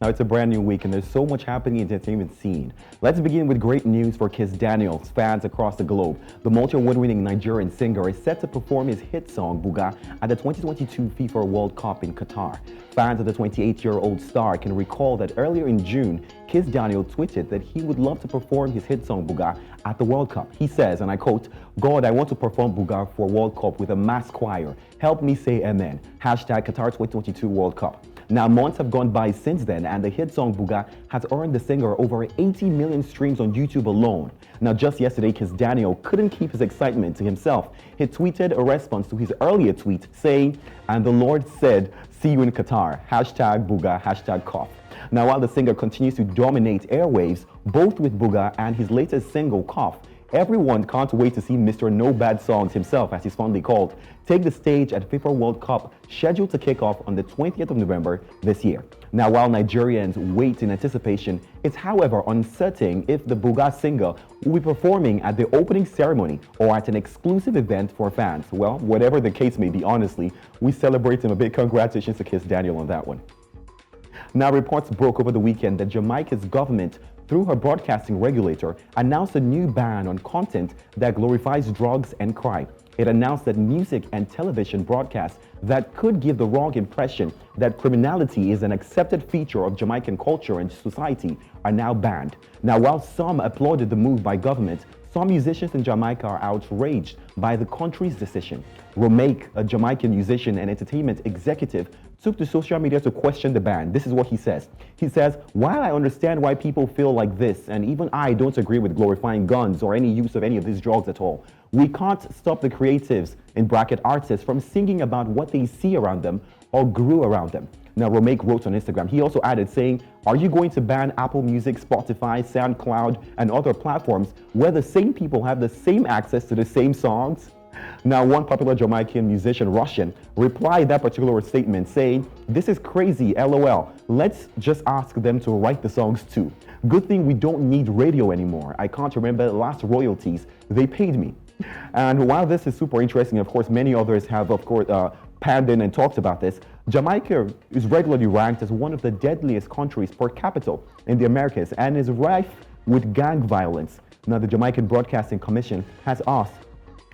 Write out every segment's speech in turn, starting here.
Now, it's a brand new week and there's so much happening in the entertainment scene. Let's begin with great news for Kizz Daniel's fans across the globe. The multi-award-winning Nigerian singer is set to perform his hit song, Buga, at the 2022 FIFA World Cup in Qatar. Fans of the 28-year-old star can recall that earlier in June, Kizz Daniel tweeted that he would love to perform his hit song, Buga, at the World Cup. He says, and I quote, "God, I want to perform Buga for World Cup with a mass choir. Help me say amen. Hashtag Qatar 2022 World Cup." Now, months have gone by since then, and the hit song Buga has earned the singer over 80 million streams on YouTube alone. Now, just yesterday, Kizz Daniel couldn't keep his excitement to himself. He tweeted a response to his earlier tweet saying, "And the Lord said, see you in Qatar. Hashtag Buga, hashtag cough." Now, while the singer continues to dominate airwaves, both with Buga and his latest single, Cough, everyone can't wait to see Mr. No Bad Songs himself, as he's fondly called, take the stage at Fifa World Cup, scheduled to kick off on the 20th of November this year. Now, while Nigerians wait in anticipation, it's however uncertain if the Buga singer will be performing at the opening ceremony or at an exclusive event for fans. Well, whatever the case may be, honestly, we celebrate him a big congratulations to Kizz Daniel on that one. Now, reports broke over the weekend that Jamaica's government, through her broadcasting regulator, announced a new ban on content that glorifies drugs and crime. It announced that music and television broadcasts that could give the wrong impression that criminality is an accepted feature of Jamaican culture and society are now banned. Now, while some applauded the move by government, some musicians in Jamaica are outraged by the country's decision. Romake, a Jamaican musician and entertainment executive, took to social media to question the ban. This is what he says. He says, "While I understand why people feel like this, and even I don't agree with glorifying guns or any use of any of these drugs at all, we can't stop the creatives, in bracket artists, from singing about what they see around them or grew around them." Now, Romake wrote on Instagram. He also added saying, "Are you going to ban Apple Music, Spotify, SoundCloud, and other platforms where the same people have the same access to the same songs?" Now, one popular Jamaican musician, Russian, replied that particular statement saying, "This is crazy, LOL. Let's just ask them to write the songs too. Good thing we don't need radio anymore. I can't remember the last royalties they paid me." And while this is super interesting, of course, many others have, of course, panned in and talked about this. Jamaica is regularly ranked as one of the deadliest countries per capita in the Americas and is rife with gang violence. Now, the Jamaican Broadcasting Commission has asked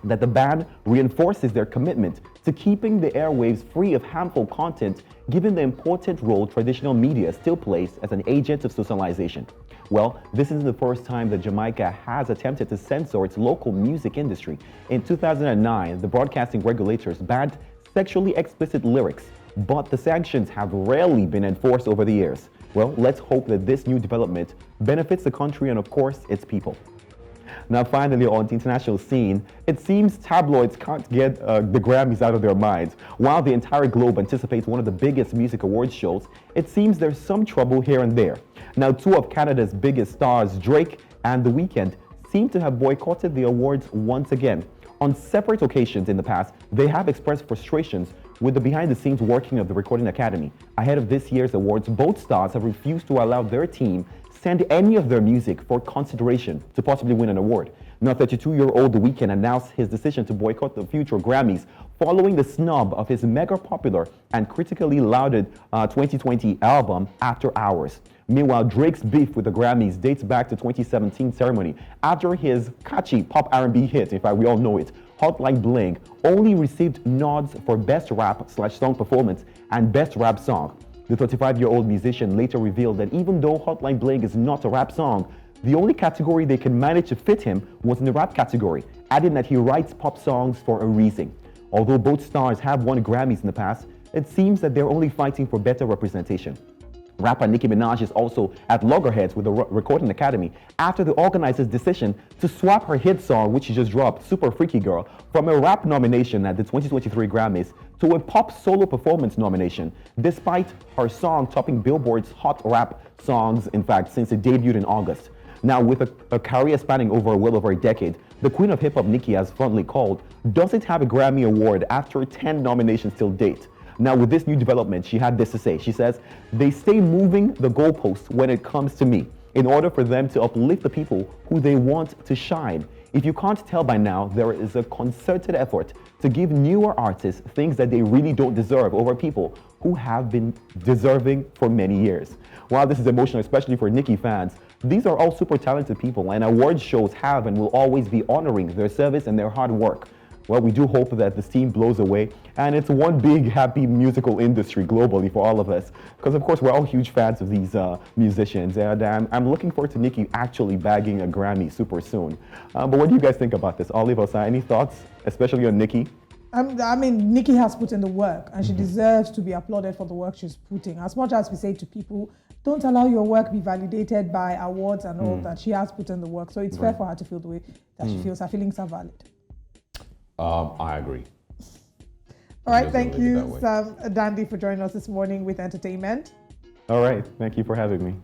that the ban reinforces their commitment to keeping the airwaves free of harmful content, given the important role traditional media still plays as an agent of socialization. Well, this isn't the first time that Jamaica has attempted to censor its local music industry. In 2009, the broadcasting regulators banned sexually explicit lyrics, but the sanctions have rarely been enforced over the years. Well, let's hope that this new development benefits the country and, of course, its people. Now, finally, on the international scene, it seems tabloids can't get the Grammys out of their minds. While the entire globe anticipates one of the biggest music awards shows, it seems there's some trouble here and there. Now, two of Canada's biggest stars, Drake and The Weeknd, seem to have boycotted the awards once again. On separate occasions in the past, they have expressed frustrations with the behind-the-scenes working of the Recording Academy. Ahead of this year's awards, both stars have refused to allow their team send any of their music for consideration to possibly win an award. Now, 32-year-old The Weeknd announced his decision to boycott the future Grammys following the snub of his mega-popular and critically lauded 2020 album, After Hours. Meanwhile, Drake's beef with the Grammys dates back to 2017 ceremony after his catchy pop R&B hit, in fact we all know it, Hot Like Bling, only received nods for Best Rap/Song Performance and Best Rap Song. The 35-year-old musician later revealed that even though Hot Like Bling is not a rap song, the only category they can manage to fit him was in the rap category, adding that he writes pop songs for a reason. Although both stars have won Grammys in the past, it seems that they're only fighting for better representation. Rapper Nicki Minaj is also at loggerheads with the Recording Academy after the organizers' decision to swap her hit song, which she just dropped, Super Freaky Girl, from a rap nomination at the 2023 Grammys to a pop solo performance nomination, despite her song topping Billboard's hot rap songs, in fact, since it debuted in August. Now, with a career spanning well over a decade, the queen of hip-hop, Nicki, as fondly called, doesn't have a Grammy Award after 10 nominations till date. Now, with this new development, she had this to say. She says, "They stay moving the goalposts when it comes to me in order for them to uplift the people who they want to shine. If you can't tell by now, there is a concerted effort to give newer artists things that they really don't deserve over people who have been deserving for many years." while this is emotional, especially for Nicki fans, these are all super talented people, and award shows have and will always be honoring their service and their hard work. Well, we do hope that this team blows away, and it's one big happy musical industry globally for all of us, because of course we're all huge fans of these musicians, and I'm looking forward to Nicki actually bagging a Grammy super soon. But what do you guys think about this? Olive, Osai, any thoughts, especially on Nicki? I mean, Nicki has put in the work, and she deserves to be applauded for the work she's putting. As much as we say to people, don't allow your work be validated by awards and all that, she has put in the work. So it's fair for her to feel the way that she feels. Her feelings are valid. I agree. All right, thank you, Sam Dandy, for joining us this morning with entertainment. All right, thank you for having me.